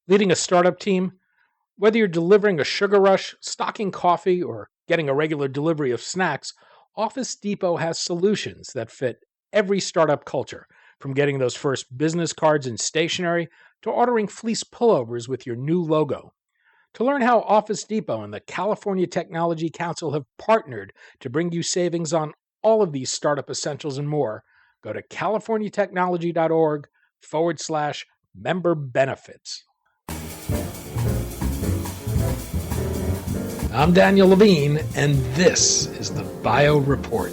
Leading a startup team, whether you're delivering a sugar rush, stocking coffee, or getting a regular delivery of snacks, Office Depot has solutions that fit every startup culture, from getting those first business cards and stationery to ordering fleece pullovers with your new logo. To learn how Office Depot and the California Technology Council have partnered to bring you savings on all of these startup essentials and more, go to californiatechnology.org/member benefits. I'm Daniel Levine, and this is the Bio Report.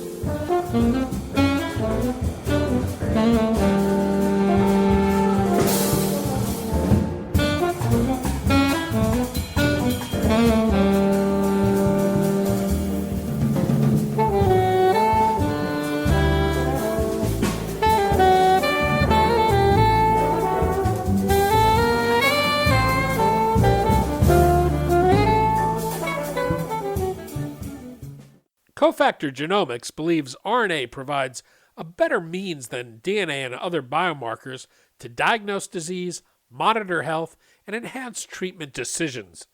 Cofactor Genomics believes RNA provides a better means than DNA and other biomarkers to diagnose disease, monitor health, and enhance treatment decisions.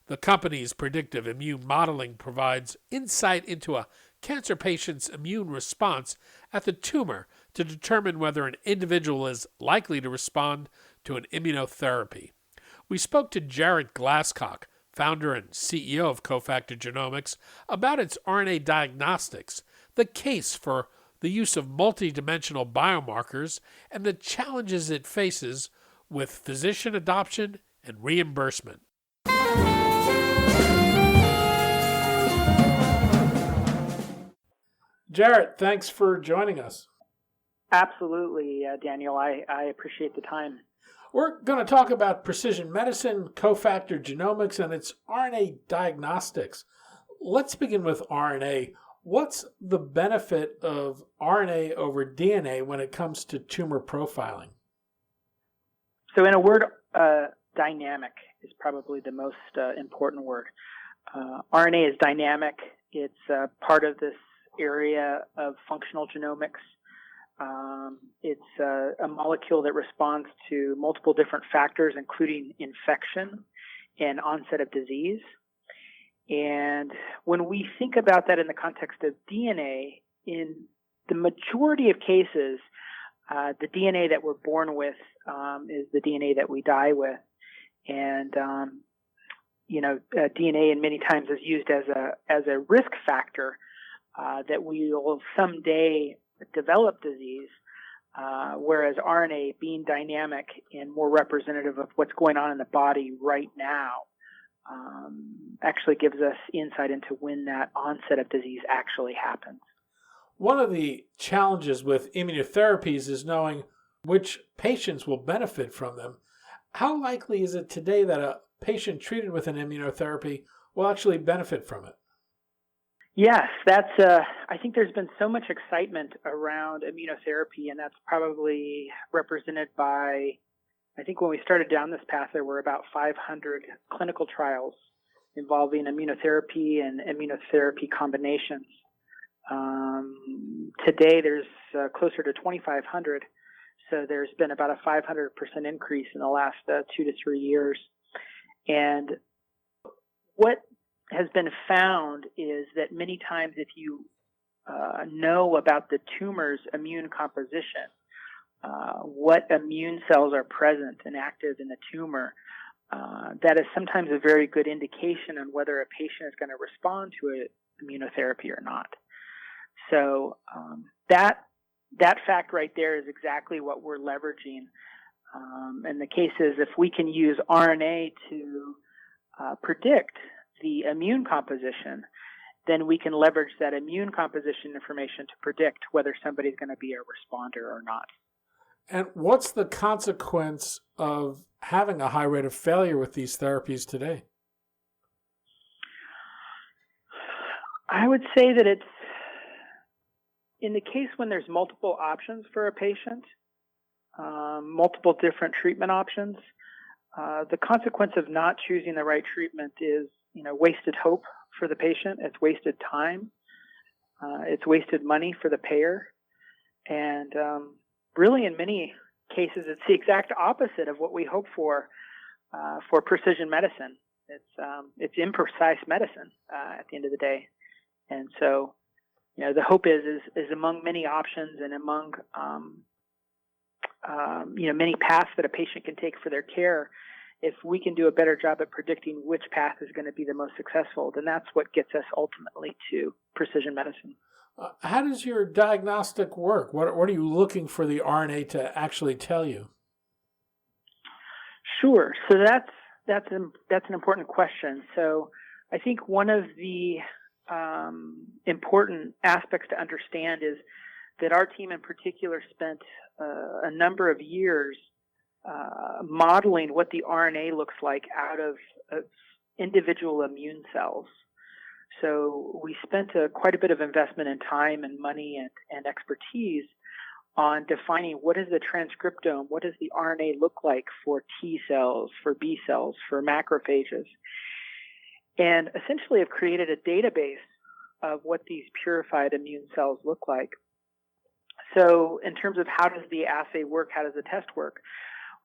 The company's predictive immune modeling provides insight into a cancer patient's immune response at the tumor to determine whether an individual is likely to respond to an immunotherapy. We spoke to Jarret Glasscock, founder and CEO of Cofactor Genomics, about its RNA Diagnostics, the case for the use of multidimensional biomarkers, and the challenges it faces with physician adoption and reimbursement. Jarret, thanks for joining us. Absolutely, Daniel. I appreciate the time. We're going to talk about precision medicine, Cofactor Genomics, and its RNA diagnostics. Let's begin with RNA. What's the benefit of RNA over DNA when it comes to tumor profiling? So in a word, dynamic is probably the most important word. RNA is dynamic. It's part of this area of functional genomics. It's a molecule that responds to multiple different factors, including infection and onset of disease. And when we think about that in the context of DNA, in the majority of cases, the DNA that we're born with is the DNA that we die with. And, DNA in many times is used as a risk factor that we will someday develop disease, whereas RNA, being dynamic and more representative of what's going on in the body right now, actually gives us insight into when that onset of disease actually happens. One of the challenges with immunotherapies is knowing which patients will benefit from them. How likely is it today that a patient treated with an immunotherapy will actually benefit from it? Yes, I think there's been so much excitement around immunotherapy, and that's probably represented by, I think when we started down this path, there were about 500 clinical trials involving immunotherapy and immunotherapy combinations. Today, there's closer to 2,500, so there's been about a 500% increase in the last 2 to 3 years. And what has been found is that many times if you know about the tumor's immune composition, what immune cells are present and active in the tumor, that is sometimes a very good indication on whether a patient is going to respond to an immunotherapy or not. So that fact right there is exactly what we're leveraging. And the case is if we can use RNA to predict the immune composition, then we can leverage that immune composition information to predict whether somebody's going to be a responder or not. And what's the consequence of having a high rate of failure with these therapies today? I would say that it's in the case when there's multiple options for a patient, multiple different treatment options, the consequence of not choosing the right treatment is, wasted hope for the patient. It's wasted time. It's wasted money for the payer. And really, in many cases, it's the exact opposite of what we hope for for precision medicine. It's imprecise medicine at the end of the day, and so the hope is among many options and among many paths that a patient can take for their care. If we can do a better job at predicting which path is going to be the most successful, then that's what gets us ultimately to precision medicine. How does your diagnostic work? What are you looking for the RNA to actually tell you? Sure. So that's an important question. So I think one of the important aspects to understand is that our team in particular spent a number of years modeling what the RNA looks like out of individual immune cells. So we spent quite a bit of investment in time and money and expertise on defining what is the transcriptome, what does the RNA look like for T cells, for B cells, for macrophages, and essentially have created a database of what these purified immune cells look like. So in terms of how does the assay work, how does the test work,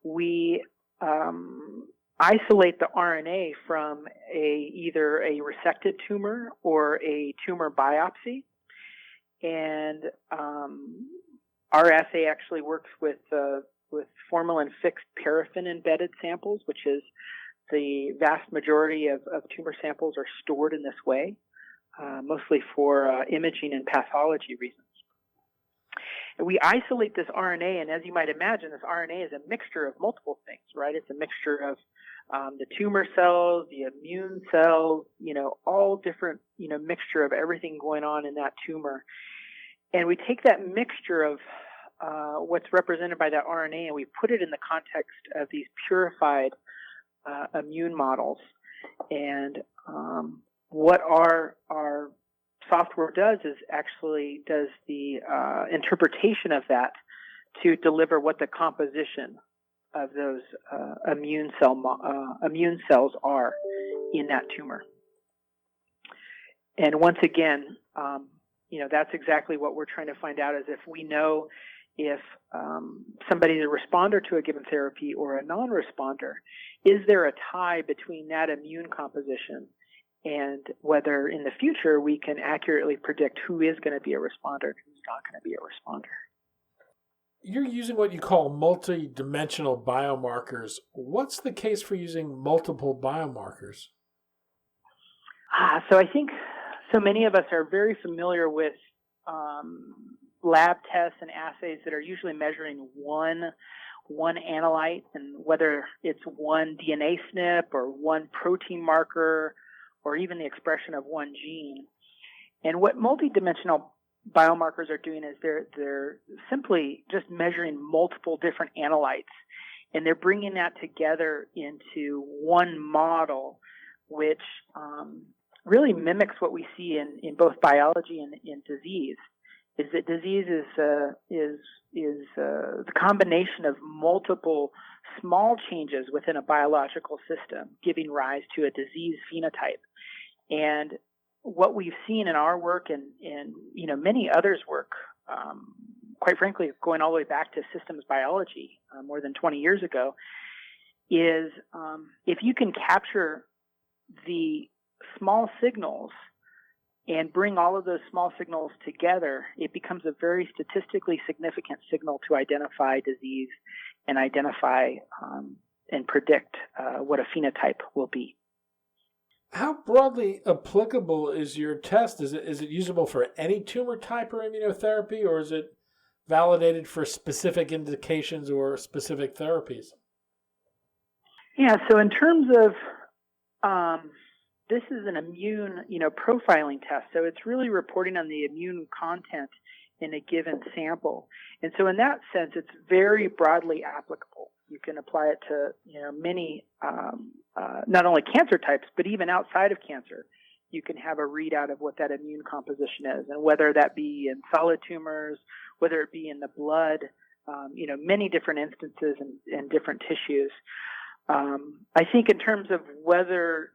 we isolate the RNA from either a resected tumor or a tumor biopsy, and our assay actually works with formalin-fixed paraffin-embedded samples, which is the vast majority of tumor samples are stored in this way, mostly for imaging and pathology reasons. And we isolate this RNA, and as you might imagine, this RNA is a mixture of multiple things, right? It's a mixture of the tumor cells, the immune cells, all different, mixture of everything going on in that tumor. And we take that mixture of what's represented by that RNA and we put it in the context of these purified immune models. And what our software does the interpretation of that to deliver what the composition of those immune cells are in that tumor. And once again, that's exactly what we're trying to find out, is if we know if somebody's a responder to a given therapy or a non-responder, is there a tie between that immune composition and whether in the future we can accurately predict who is going to be a responder and who's not going to be a responder. You're using what you call multidimensional biomarkers. What's the case for using multiple biomarkers? So I think so many of us are very familiar with lab tests and assays that are usually measuring one analyte, and whether it's one DNA SNP or one protein marker or even the expression of one gene. And what multidimensional biomarkers are doing is they're simply just measuring multiple different analytes, and they're bringing that together into one model, which really mimics what we see in both biology and in disease. Is that disease is the combination of multiple small changes within a biological system, giving rise to a disease phenotype. And what we've seen in our work and many others' work, quite frankly, going all the way back to systems biology more than 20 years ago, is if you can capture the small signals and bring all of those small signals together, it becomes a very statistically significant signal to identify disease and identify and predict what a phenotype will be. How broadly applicable is your test? Is it usable for any tumor type or immunotherapy, or is it validated for specific indications or specific therapies? Yeah, so in terms of this is an immune, profiling test. So it's really reporting on the immune content in a given sample. And so in that sense, it's very broadly applicable. You can apply it to, many, not only cancer types, but even outside of cancer. You can have a readout of what that immune composition is, and whether that be in solid tumors, whether it be in the blood, many different instances and different tissues. I think in terms of whether,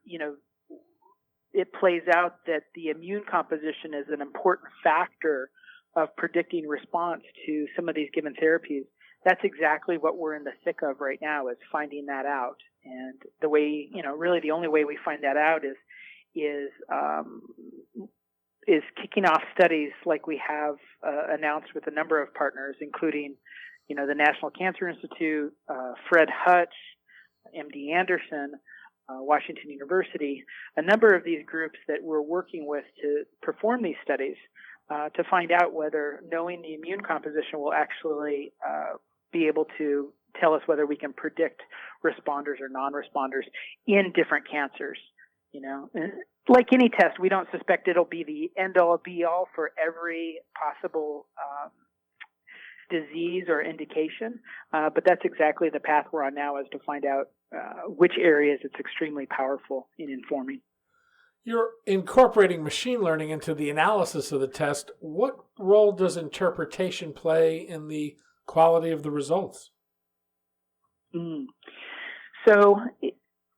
it plays out that the immune composition is an important factor of predicting response to some of these given therapies, that's exactly what we're in the thick of right now, is finding that out. And the way, really the only way we find that out is kicking off studies like we have announced with a number of partners, including, the National Cancer Institute, Fred Hutch, MD Anderson, Washington University, a number of these groups that we're working with to perform these studies to find out whether knowing the immune composition will actually be able to tell us whether we can predict responders or non-responders in different cancers. Like any test, we don't suspect it'll be the end-all, be-all for every possible disease or indication, but that's exactly the path we're on now, is to find out which areas it's extremely powerful in informing. You're incorporating machine learning into the analysis of the test. What role does interpretation play in the quality of the results? So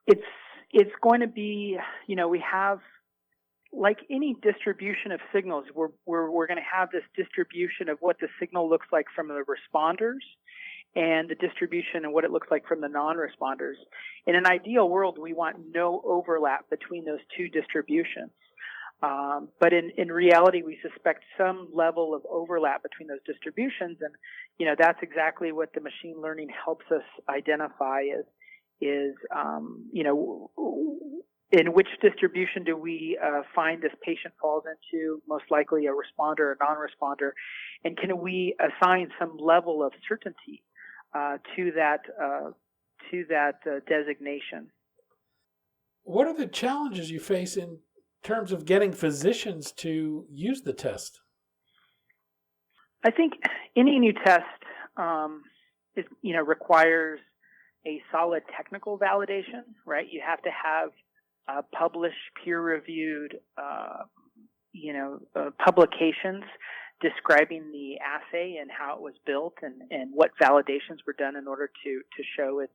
it's going to be, we have, like any distribution of signals, we're going to have this distribution of what the signal looks like from the responders and the distribution and what it looks like from the non-responders. In an ideal world, we want no overlap between those two distributions. But in reality, we suspect some level of overlap between those distributions. And, that's exactly what the machine learning helps us identify is in which distribution do we find this patient falls into, most likely a responder or non-responder, and can we assign some level of certainty to that designation? What are the challenges you face in terms of getting physicians to use the test? I think any new test requires a solid technical validation, right? You have to have published, peer-reviewed, publications describing the assay and how it was built and what validations were done in order to show its,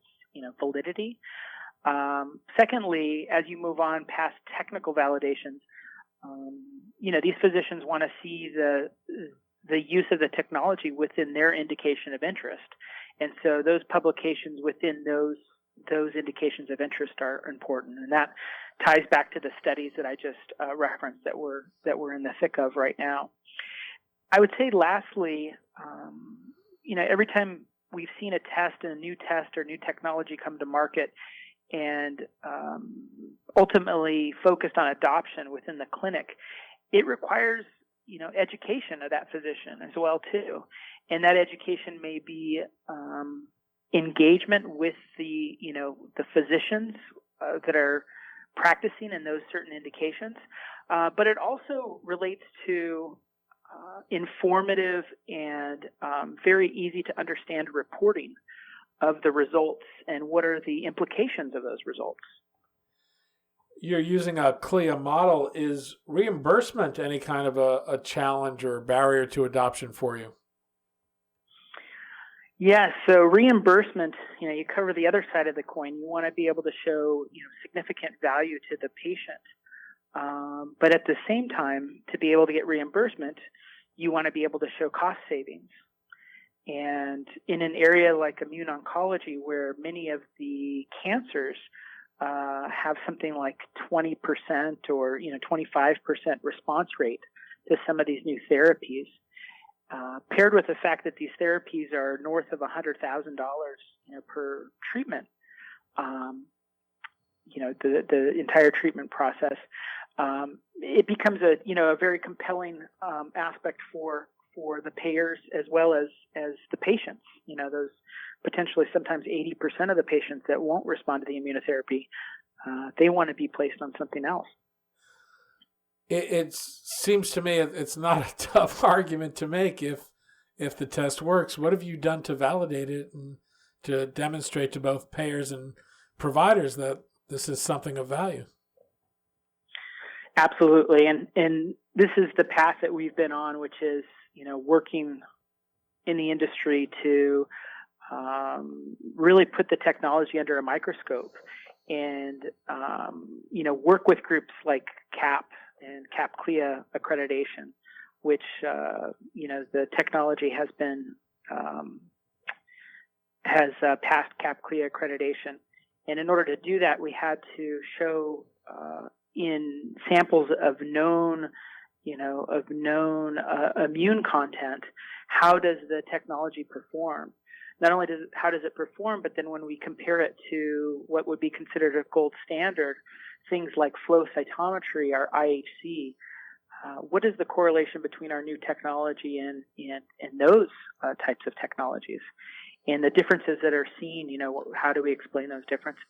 validity. Secondly, as you move on past technical validations, these physicians want to see the use of the technology within their indication of interest. And so those publications within those indications of interest are important. And that ties back to the studies that I just referenced that we're in the thick of right now. I would say lastly, every time we've seen a test and a new test or new technology come to market and ultimately focused on adoption within the clinic, it requires, education of that physician as well too. And that education may be engagement with the physicians that are practicing in those certain indications. But it also relates to informative and very easy to understand reporting of the results and what are the implications of those results. You're using a CLIA model. Is reimbursement any kind of a challenge or barrier to adoption for you? Yes, so reimbursement, you cover the other side of the coin. You want to be able to show, significant value to the patient. But at the same time, to be able to get reimbursement, you want to be able to show cost savings. And in an area like immune oncology, where many of the cancers have something like 20% or 25% response rate to some of these new therapies, paired with the fact that these therapies are north of $100,000 per treatment, the entire treatment process, it becomes a very compelling aspect for the payers as well as the patients. Those potentially sometimes 80% of the patients that won't respond to the immunotherapy, they want to be placed on something else. It seems to me it's not a tough argument to make if the test works. What have you done to validate it and to demonstrate to both payers and providers that this is something of value? Absolutely, and this is the path that we've been on, which is working in the industry to really put the technology under a microscope and work with groups like CAP and CAP CLIA accreditation, which the technology has been has passed CAP/CLIA accreditation. And in order to do that, we had to show in samples of known immune content, how does the technology perform? Not only how does it perform, but then when we compare it to what would be considered a gold standard, things like flow cytometry, or IHC, what is the correlation between our new technology and those types of technologies? And the differences that are seen, how do we explain those differences?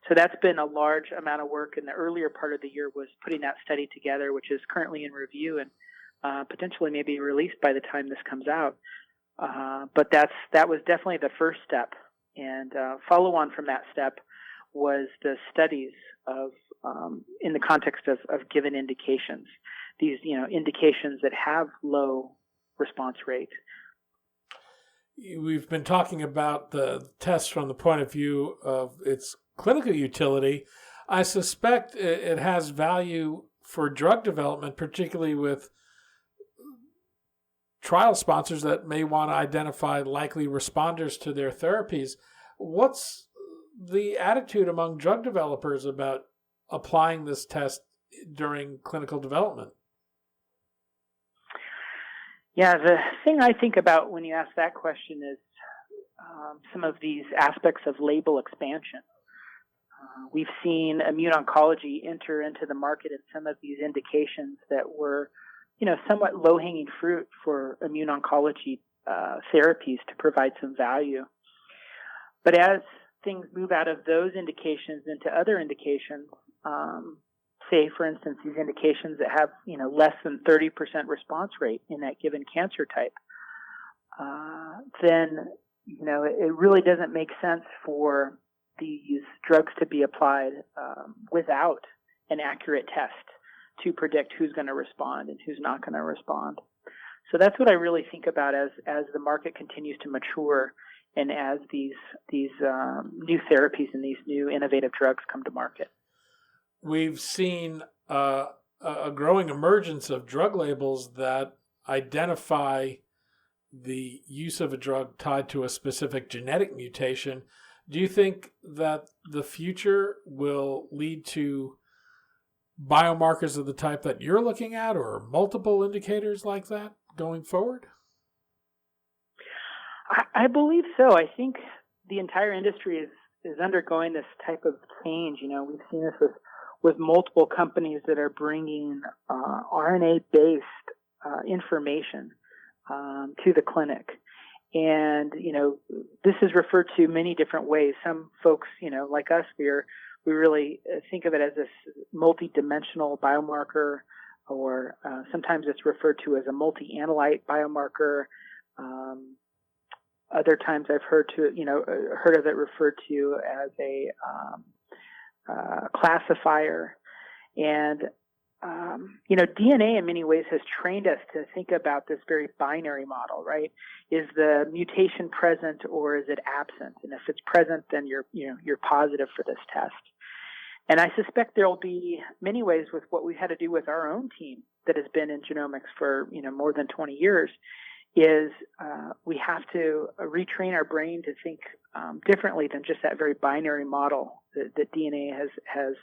So that's been a large amount of work. In the earlier part of the year was putting that study together, which is currently in review and potentially maybe released by the time this comes out. But that was definitely the first step. And follow on from that step was the studies of in the context of given indications, these indications that have low response rate. We've been talking about the test from the point of view of its clinical utility. I suspect it has value for drug development, particularly with trial sponsors that may want to identify likely responders to their therapies. What's the attitude among drug developers about applying this test during clinical development? Yeah, the thing I think about when you ask that question is some of these aspects of label expansion. We've seen immune oncology enter into the market in some of these indications that were, somewhat low-hanging fruit for immune oncology therapies to provide some value. But as things move out of those indications into other indications, say, for instance, these indications that have, less than 30% response rate in that given cancer type, then, it really doesn't make sense for these drugs to be applied without an accurate test to predict who's going to respond and who's not going to respond. So that's what I really think about as the market continues to mature and as these new therapies and these new innovative drugs come to market. We've seen a growing emergence of drug labels that identify the use of a drug tied to a specific genetic mutation. Do you think that the future will lead to biomarkers of the type that you're looking at, or multiple indicators like that going forward? I believe so. I think the entire industry is undergoing this type of change. We've seen this with multiple companies that are bringing RNA-based information to the clinic. And, this is referred to many different ways. Some folks, like us, we really think of it as this multidimensional biomarker, or sometimes it's referred to as a multi-analyte biomarker. Other times I've heard of it referred to as a classifier. And, DNA in many ways has trained us to think about this very binary model, right? Is the mutation present or is it absent? And if it's present, then you're positive for this test. And I suspect there will be many ways with what we've had to do with our own team that has been in genomics for, more than 20 years, is we have to retrain our brain to think differently than just that very binary model that DNA has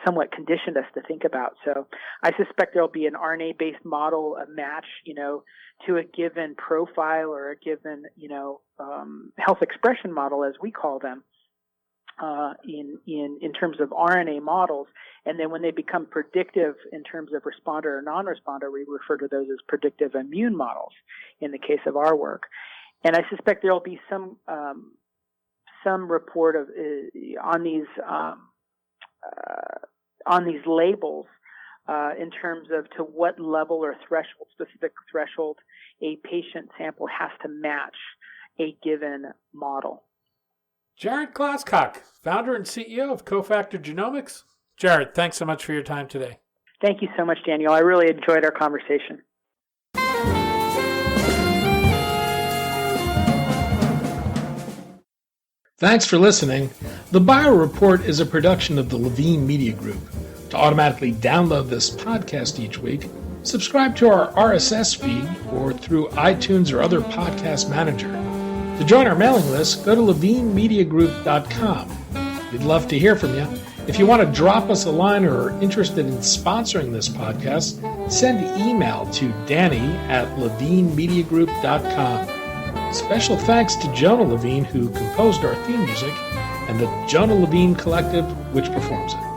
somewhat conditioned us to think about. So I suspect there'll be an RNA-based model, a match, to a given profile or a given, health expression model, as we call them, in terms of RNA models. And then when they become predictive in terms of responder or non-responder, we refer to those as predictive immune models in the case of our work. And I suspect there'll be some report of on these labels in terms of to what level or specific threshold a patient sample has to match a given model. Jarret Glasscock, founder and CEO of Cofactor Genomics. Jarret, thanks so much for your time today. Thank you so much, Daniel. I really enjoyed our conversation. Thanks for listening. The Bio Report is a production of the Levine Media Group. To automatically download this podcast each week, subscribe to our RSS feed or through iTunes or other podcast manager. To join our mailing list, go to levinemediagroup.com. We'd love to hear from you. If you want to drop us a line or are interested in sponsoring this podcast, send email to danny@levinemediagroup.com. Special thanks to Jonah Levine, who composed our theme music, and the Jonah Levine Collective, which performs it.